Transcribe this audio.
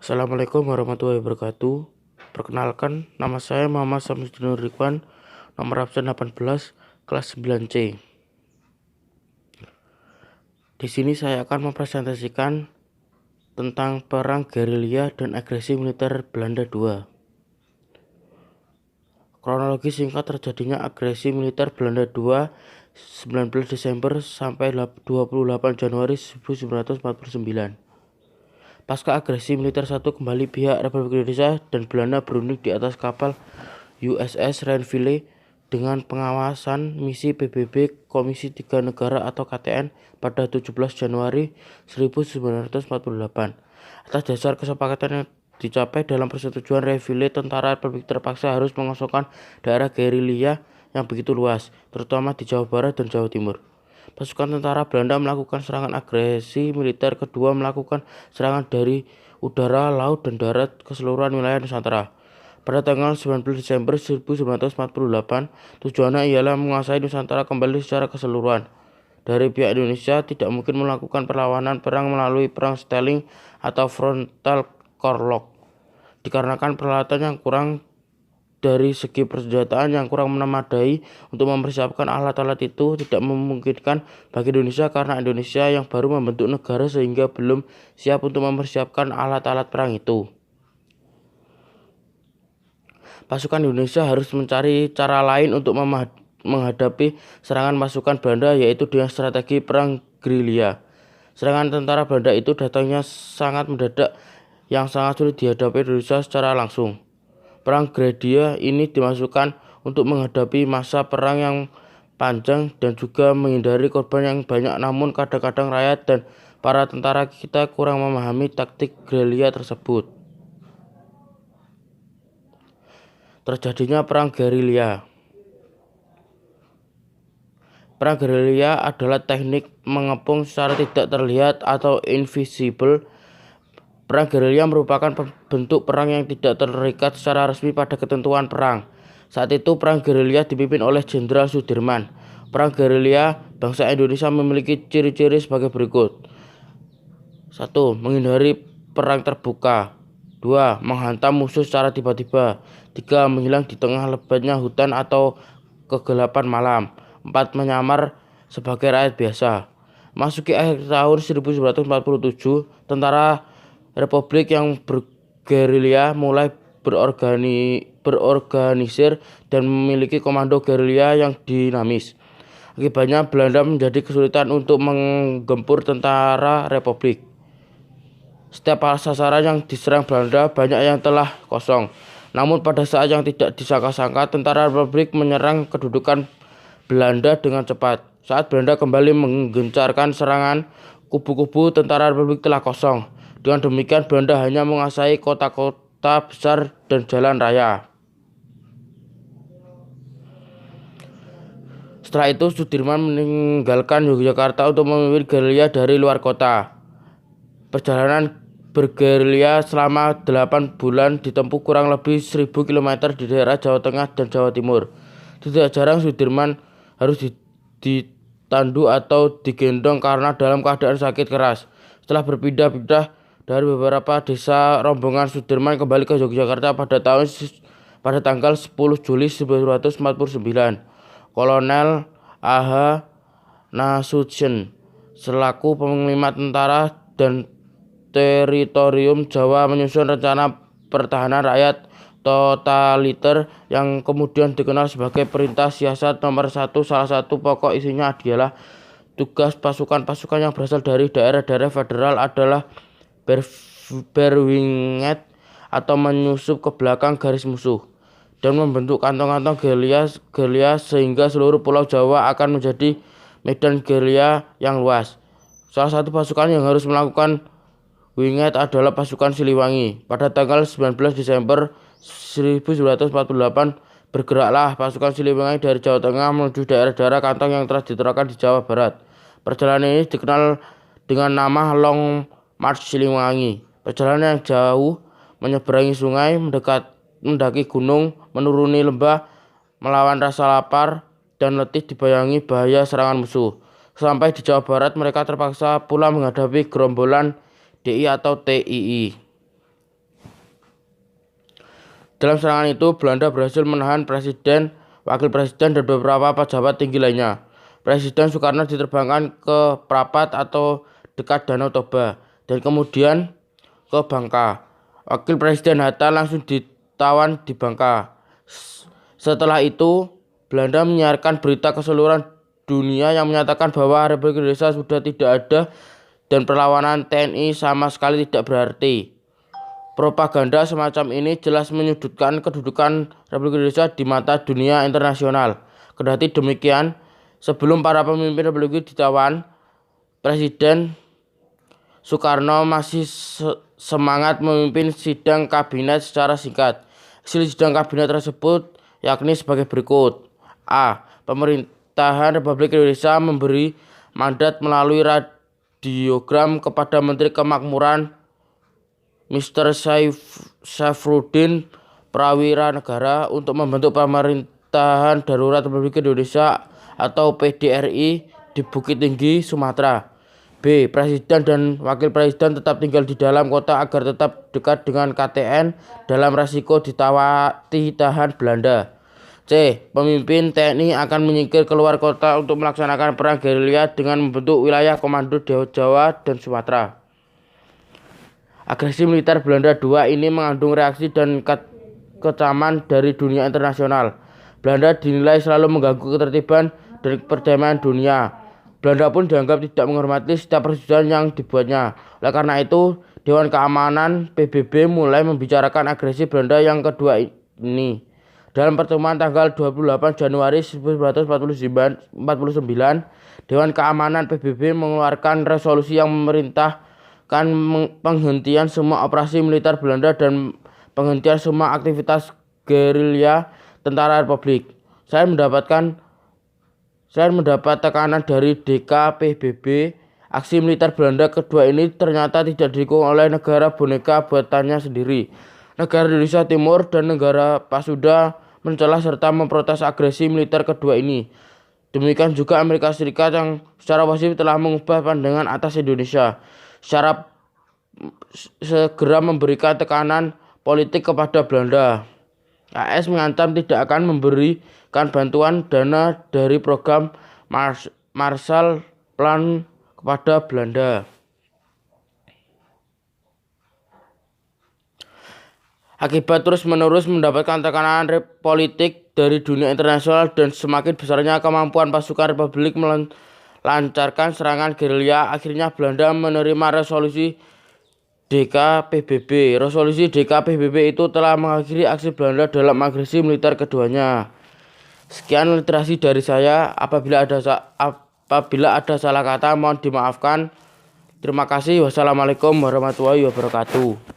Assalamualaikum warahmatullahi wabarakatuh. Perkenalkan, nama saya Muhammad Samsudin Ridwan, nomor absen 18, kelas 9C. Di sini saya akan mempresentasikan tentang perang gerilya dan agresi militer Belanda II. Kronologi singkat terjadinya agresi militer Belanda II 19 Desember sampai 28 Januari 1949. Pasca agresi militer satu, kembali pihak Republik Indonesia dan Belanda berunding di atas kapal USS Rheinville dengan pengawasan misi PBB Komisi Tiga Negara atau KTN pada 17 Januari 1948. Atas dasar kesepakatan yang dicapai dalam persetujuan Rheinville, tentara Republik terpaksa harus mengosongkan daerah gerilya yang begitu luas, terutama di Jawa Barat dan Jawa Timur. Pasukan tentara Belanda melakukan serangan agresi militer kedua, melakukan serangan dari udara, laut, dan darat ke seluruh wilayah Nusantara. Pada tanggal 19 Desember 1948, tujuannya ialah menguasai Nusantara kembali secara keseluruhan. Dari pihak Indonesia tidak mungkin melakukan perlawanan perang melalui perang Stelling atau frontal Korlok, dikarenakan peralatan yang kurang. Dari segi persenjataan yang kurang memadai untuk mempersiapkan alat-alat itu tidak memungkinkan bagi Indonesia, karena Indonesia yang baru membentuk negara sehingga belum siap untuk mempersiapkan alat-alat perang itu. Pasukan Indonesia harus mencari cara lain untuk menghadapi serangan pasukan Belanda, yaitu dengan strategi perang gerilya. Serangan tentara Belanda itu datangnya sangat mendadak, yang sangat sulit dihadapi Indonesia secara langsung. Perang gerilya ini dimasukkan untuk menghadapi masa perang yang panjang dan juga menghindari korban yang banyak, namun kadang-kadang rakyat dan para tentara kita kurang memahami taktik gerilya tersebut. Terjadinya perang gerilya. Perang gerilya adalah teknik mengepung secara tidak terlihat atau invisible. Perang gerilya merupakan bentuk perang yang tidak terikat secara resmi pada ketentuan perang. Saat itu perang gerilya dipimpin oleh Jenderal Sudirman. Perang gerilya bangsa Indonesia memiliki ciri-ciri sebagai berikut. 1. Menghindari perang terbuka. 2. Menghantam musuh secara tiba-tiba. 3. Menghilang di tengah lebatnya hutan atau kegelapan malam. 4. Menyamar sebagai rakyat biasa. Masuki akhir tahun 1947, tentara Republik yang bergerilya mulai berorganisir dan memiliki komando gerilya yang dinamis. Akibatnya Belanda menjadi kesulitan untuk menggempur tentara Republik. Setiap sasaran yang diserang Belanda banyak yang telah kosong. Namun pada saat yang tidak disangka-sangka, tentara Republik menyerang kedudukan Belanda dengan cepat. Saat Belanda kembali menggencarkan serangan, kubu-kubu tentara Republik telah kosong. Dengan demikian Belanda hanya menguasai kota-kota besar dan jalan raya. Setelah itu Sudirman meninggalkan Yogyakarta untuk memimpin gerilya dari luar kota. Perjalanan bergerilya selama 8 bulan ditempuh kurang lebih 1000 km di daerah Jawa Tengah dan Jawa Timur. Tidak jarang Sudirman harus ditandu atau digendong karena dalam keadaan sakit keras. Setelah berpindah-pindah dari beberapa desa, rombongan Sudirman kembali ke Yogyakarta pada tanggal 10 Juli 1949. Kolonel A.H. Nasution selaku panglima tentara dan teritorium Jawa menyusun rencana pertahanan rakyat totaliter yang kemudian dikenal sebagai Perintah Siasat Nomor 1. Salah satu pokok isinya adalah tugas pasukan-pasukan yang berasal dari daerah-daerah federal adalah berwinget atau menyusup ke belakang garis musuh dan membentuk kantong-kantong gerilya sehingga seluruh Pulau Jawa akan menjadi medan gerilya yang luas. Salah satu pasukan yang harus melakukan winget adalah pasukan Siliwangi. Pada tanggal 19 Desember 1948 bergeraklah pasukan Siliwangi dari Jawa Tengah menuju daerah-daerah kantong yang telah diterapkan di Jawa Barat. Perjalanan ini dikenal dengan nama Long March Siliwangi. Perjalanan yang jauh, menyeberangi sungai, mendaki gunung, menuruni lembah, melawan rasa lapar dan letih dibayangi bahaya serangan musuh. Sampai di Jawa Barat, mereka terpaksa pula menghadapi gerombolan DI atau TII. Dalam serangan itu, Belanda berhasil menahan presiden, wakil presiden, dan beberapa pejabat tinggi lainnya. Presiden Soekarno diterbangkan ke Prapat atau dekat Danau Toba dan kemudian ke Bangka. Wakil Presiden Hatta langsung ditawan di Bangka. Setelah itu, Belanda menyiarkan berita ke seluruh dunia yang menyatakan bahwa Republik Indonesia sudah tidak ada dan perlawanan TNI sama sekali tidak berarti. Propaganda semacam ini jelas menyudutkan kedudukan Republik Indonesia di mata dunia internasional. Kendati demikian, sebelum para pemimpin Republik ditawan, Presiden Soekarno masih semangat memimpin sidang kabinet secara singkat. Hasil sidang kabinet tersebut yakni sebagai berikut. A. Pemerintahan Republik Indonesia memberi mandat melalui radiogram kepada Menteri Kemakmuran Mr. Syafruddin Prawira Negara untuk membentuk pemerintahan darurat Republik Indonesia atau PDRI di Bukit Tinggi, Sumatera. B. Presiden dan wakil presiden tetap tinggal di dalam kota agar tetap dekat dengan KTN dalam resiko ditahan Belanda. C. Pemimpin TNI akan menyingkir keluar kota untuk melaksanakan perang gerilya dengan membentuk wilayah komando Jawa dan Sumatera. Agresi militer Belanda II ini mengandung reaksi dan kecaman dari dunia internasional. Belanda dinilai selalu mengganggu ketertiban dan perdamaian dunia. Belanda pun dianggap tidak menghormati setiap persetujuan yang dibuatnya. Oleh karena itu, Dewan Keamanan PBB mulai membicarakan agresi Belanda yang kedua ini. Dalam pertemuan tanggal 28 Januari 1949, Dewan Keamanan PBB mengeluarkan resolusi yang memerintahkan penghentian semua operasi militer Belanda dan penghentian semua aktivitas gerilya tentara Republik. Saya mendapat tekanan dari DKPBB. Aksi militer Belanda kedua ini ternyata tidak didukung oleh negara boneka buatannya sendiri. Negara Indonesia Timur dan negara Pasuda mencela serta memprotes agresi militer kedua ini. Demikian juga Amerika Serikat yang secara positif telah mengubah pandangan atas Indonesia. Secara segera memberikan tekanan politik kepada Belanda. AS mengancam tidak akan memberikan bantuan dana dari program Marshall Plan kepada Belanda. Akibat terus-menerus mendapatkan tekanan politik dari dunia internasional dan semakin besarnya kemampuan pasukan Republik melancarkan serangan gerilya, akhirnya Belanda menerima resolusi DKPBB. Resolusi DKPBB itu telah mengakhiri aksi Belanda dalam agresi militer keduanya. Sekian literasi dari saya. Apabila ada salah kata mohon dimaafkan. Terima kasih. Wassalamualaikum warahmatullahi wabarakatuh.